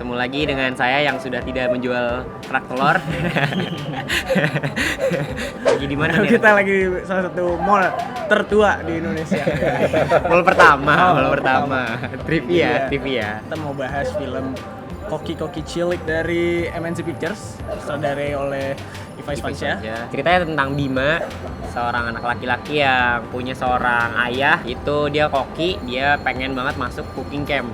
Ketemu lagi dengan saya yang sudah tidak menjual kerak telur. Lagi di mana nih? Kita lagi di salah satu mall tertua di Indonesia. Mall pertama. Iya. Trivia. Kita mau bahas film Koki Cilik dari MNC Pictures, sutradari oleh Iva Isfansya. Ceritanya tentang Bima, seorang anak laki-laki yang punya seorang ayah. Itu dia koki, dia pengen banget masuk cooking camp.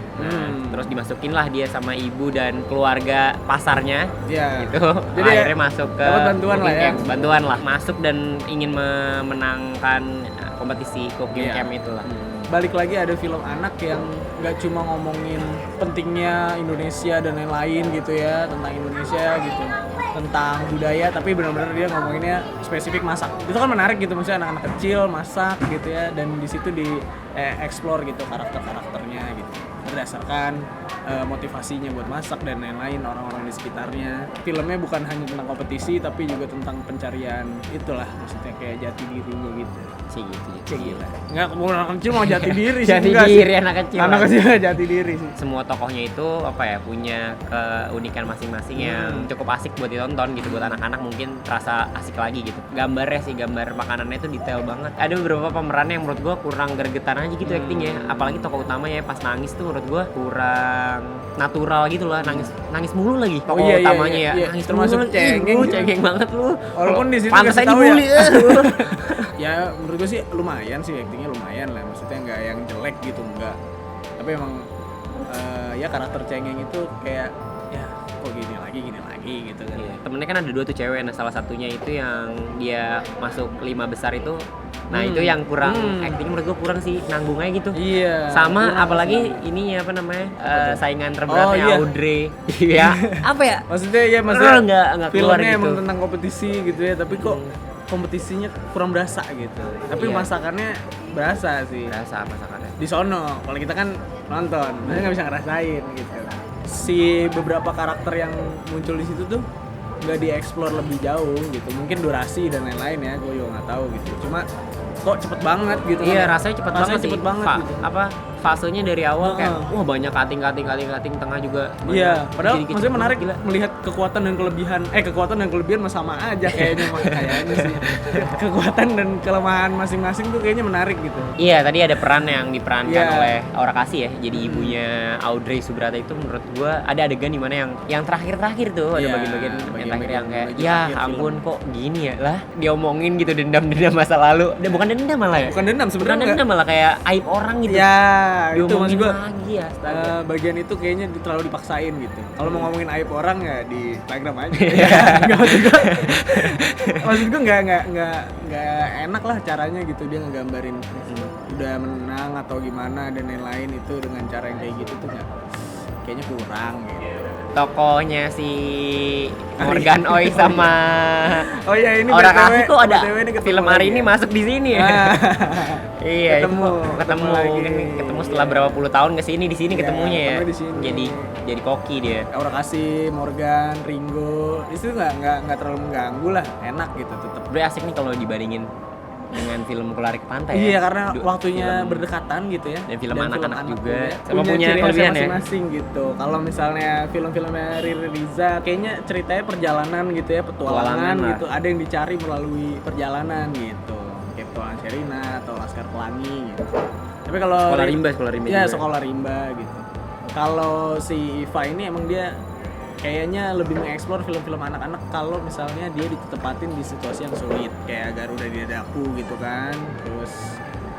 Terus dimasukin lah dia sama ibu dan keluarga pasarnya. Iya. Gitu. Jadi akhirnya masuk ke dapat bantuan lah ya. camp. Bantuan lah, masuk dan ingin memenangkan kompetisi cooking camp itulah. Balik lagi ada film anak yang nggak cuma ngomongin pentingnya Indonesia dan lain-lain gitu ya, tentang Indonesia gitu, tentang budaya, tapi benar-benar dia ngomonginnya spesifik masak. Itu kan menarik gitu, maksudnya anak-anak kecil masak gitu ya, dan di situ di explore gitu karakter-karakternya gitu, berdasarkan motivasinya buat masak dan lain-lain, orang-orang di sekitarnya. Filmnya bukan hanya tentang kompetisi tapi juga tentang pencarian itulah, maksudnya kayak jati dirinya gitu. Sih gitu. Gila. Enggak, anak kecil mau jati diri sih. Jati enggak diri sih. anak kecil. Anak kecil jati diri sih. Semua tokohnya itu punya keunikan masing-masing yang cukup asik buat ditonton gitu, buat anak-anak mungkin terasa asik lagi gitu. Gambar makanannya itu detail banget. Ada beberapa pemeran yang menurut gua kurang gregetan aja gitu actingnya, apalagi tokoh utamanya pas nangis tuh menurut gua kurang natural gitu lah, nangis mulu lagi tokoh utamanya ya. Nangis termasuk mulu, cengeng banget lu. Walaupun di sini pantas aja tahu dibully ya. Ya menurut gue sih lumayan sih, actingnya lumayan lah, maksudnya nggak yang jelek gitu, enggak, tapi emang ya karakter cengeng itu kayak ya kok gini lagi gitu kan. Temennya kan ada 2 tuh cewek, nah salah satunya itu yang dia masuk 5 besar itu, nah itu yang kurang actingnya menurut gue kurang sih, nanggung aja gitu. Iya. Sama apalagi ininya saingan terberatnya Audrey. Ya apa ya? Maksudnya nggak keluar filmnya gitu. emang tentang kompetisi gitu ya, tapi kok kompetisinya kurang berasa gitu. Tapi masakannya berasa sih. Berasa masakannya. Di sono, kalau kita kan nonton, kita nggak bisa ngerasain gitu. Si beberapa karakter yang muncul di situ tuh nggak dieksplor lebih jauh gitu. Mungkin durasi dan lain-lain ya, gue juga nggak tahu gitu. Cuma kok cepet banget gitu. Iya, rasanya cepet banget sih. Gitu. Fasenya dari awal kayak banyak cutting tengah juga. Iya, padahal dikit-dikit maksudnya menarik gila. Melihat kekuatan dan kelebihan sama aja kayaknya sih. Kekuatan dan kelemahan masing-masing tuh kayaknya menarik gitu. Iya, tadi ada peran yang diperankan oleh Aura Kasih ya. Jadi ibunya Audrey Subrata itu menurut gua ada adegan di mana yang terakhir tuh ada bagian-bagian yang terakhir yang kayak ya ampun kok gini ya lah. Diomongin gitu dendam masa lalu. Bukan dendam malah ya. Bukan dendam sebenarnya. Bukan dendam malah kayak aib orang gitu. Ya, itu maksud gue lagi ya. Bagian itu kayaknya terlalu dipaksain gitu. Kalau mau ngomongin aib orang ya di Telegram aja. Maksud gue nggak enak lah caranya gitu, dia ngegambarin udah menang atau gimana dan lain-lain itu dengan cara yang kayak gitu tuh kayaknya kurang gitu. Tokohnya si Morgan Oey sama ini Aura Kasih kok ada film hari ini ya? masuk di sini ya. Iya, ketemu setelah berapa puluh tahun di sini ketemunya ya. Jadi koki dia. Aura Kasih, Morgan, Ringo, itu nggak terlalu mengganggu lah, enak gitu tetap. Udah asik nih kalau dibandingin dengan film Kulari ke Pantai. Iya, karena waktunya berdekatan gitu ya. Dan film anak-anak juga. Sama punya kelebihan ya masing-masing gitu. Kalau misalnya film-filmnya Riri Riza kayaknya ceritanya perjalanan gitu ya, petualangan gitu. Ada yang dicari melalui perjalanan gitu. Kayak Petualangan Sherina atau Laskar Pelangi gitu. Tapi kalau Sekolah Rimba ya, juga. Sekolah Rimba gitu. Kalau si Iva ini emang dia kayaknya lebih mengeksplor film-film anak-anak kalau misalnya dia ditempatin di situasi yang sulit, kayak Garuda di Dadaku gitu kan. Terus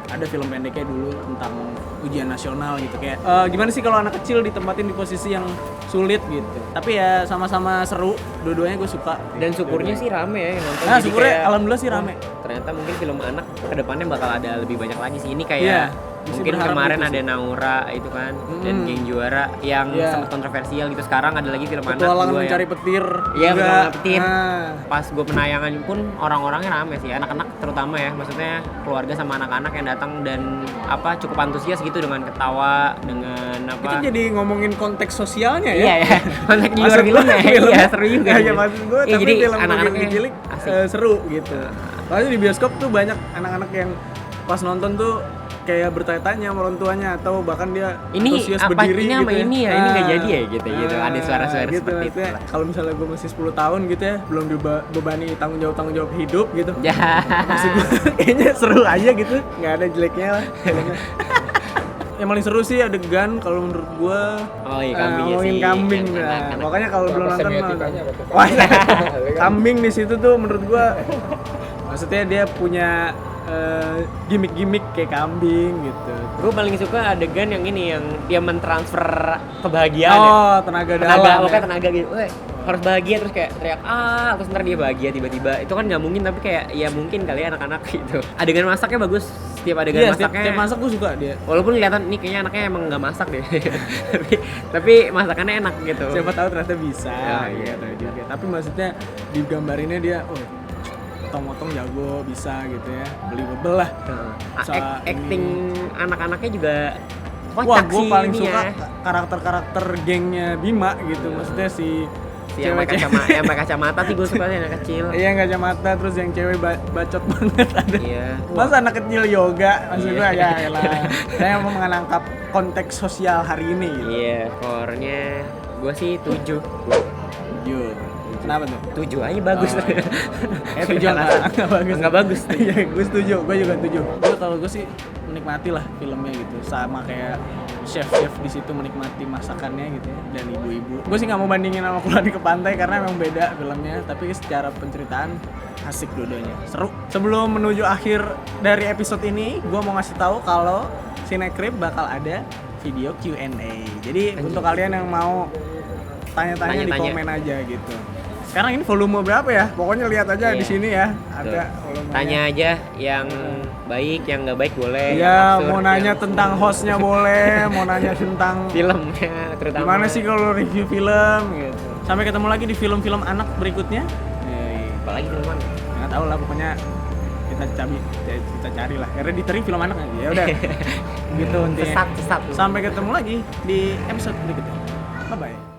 ada film pendeknya dulu tentang ujian nasional gitu, kayak gimana sih kalau anak kecil ditempatin di posisi yang sulit gitu. Tapi ya sama-sama seru, dua-duanya gue suka. Dan syukurnya sih rame ya yang nonton. Nah, syukurnya alhamdulillah sih rame. Ternyata mungkin film anak kedepannya bakal ada lebih banyak lagi sih. Ini kayak mungkin kemarin gitu ada Naura itu kan, dan Geng Juara yang sempat kontroversial gitu. Sekarang ada lagi film anak Petualangan Mencari Petir. Iya, Petualangan Petir. Pas gue penayangan pun orang-orangnya rame sih, anak-anak terutama ya, maksudnya keluarga sama anak-anak yang datang dan cukup antusias gitu dengan ketawa, dengan Kita jadi ngomongin konteks sosialnya ya. Iya, konteks di luar filmnya. Iya, seru juga. Iya, maksud gue, tapi jadi film anak-anaknya cilik seru gitu. Soalnya di bioskop tuh banyak anak-anak yang pas nonton tuh kayak bertanya-tanya sama orang tuanya atau bahkan dia Ini antusias apa berdiri ini sama gitu ini ya, ini nggak jadi ya gitu. Ada suara-suara gitu, seperti itu. maksudnya kalau misalnya gue masih 10 tahun gitu ya, belum dibebani tanggung jawab hidup gitu. Ya. Masih gue kayaknya seru aja gitu, nggak ada jeleknya lah. Yang paling seru sih adegan kalau menurut gue Oh iya, kambing ya ngomongin sih, kambing. yang Nah, anak-anak. makanya kalau belum nonton semiotikanya apa tuh? wah, kambing di situ tuh menurut gue maksudnya dia punya gimmick-gimmick kayak kambing gitu. Gue paling suka adegan yang ini, yang dia mentransfer kebahagiaan ya. Oh, tenaga dalam. Pokoknya Ya. tenaga gitu. Harus bahagia terus kayak teriak terus ntar dia bahagia tiba-tiba. Itu kan nggak mungkin, tapi kayak ya mungkin kali ya anak-anak gitu. Adegan masaknya bagus. Setiap adegan Iya, masaknya. setiap masak gue suka dia. Walaupun kelihatan nih kayaknya anaknya emang nggak masak deh. tapi masakannya enak gitu. Siapa tahu ternyata bisa. Oh, iya, gitu betul. juga. Tapi maksudnya digambarinnya dia motong-motong jago bisa gitu ya. Believable lah. Soal Acting anak-anaknya juga Wah, kocak gue sih paling ininya. suka karakter-karakter gengnya Bima gitu. Maksudnya si yang pakai kacamata sih gue suka sih, anak kecil. Iya, nggak kacamata, terus yang cewek bacot banget ada. Iya. Masa anak kecil yoga, maksud gue Iya. ya lah. Saya mau menangkap konteks sosial hari ini gitu. Iya, skornya gue sih 7. 7. Kenapa tuh? 7 aja bagus. Oh, iya. 7 nggak bagus. Nggak bagus. Iya, gue setuju. Gue juga setuju. Gue kalau gue sih menikmati lah filmnya gitu. Sama kayak chef-chef di situ menikmati masakannya gitu ya, dan ibu-ibu. Gue sih nggak mau bandingin sama Kuladi ke Pantai karena memang beda filmnya. Tapi secara penceritaan asik dua-duanya. Seru. Sebelum menuju akhir dari episode ini, gue mau ngasih tahu kalau Cinecrip bakal ada video Q&A. Jadi untuk kalian yang mau tanya-tanya di komen aja gitu. Sekarang ini volume berapa ya? Pokoknya lihat aja Iya. di sini ya. Betul. Ada volumenya. Tanya aja yang baik, yang nggak baik boleh. Iya, yang absurd, mau nanya yang tentang hostnya boleh, mau nanya tentang filmnya terutama. gimana sih kalau review film gitu. Sampai ketemu lagi di film-film anak berikutnya. Apalagi filman. Nggak tahu lah, pokoknya kita cari lah. Hereditary film anak aja. Ya udah. Gitu intinya. Sesat. Sampai ketemu lagi di episode berikutnya. Bye bye.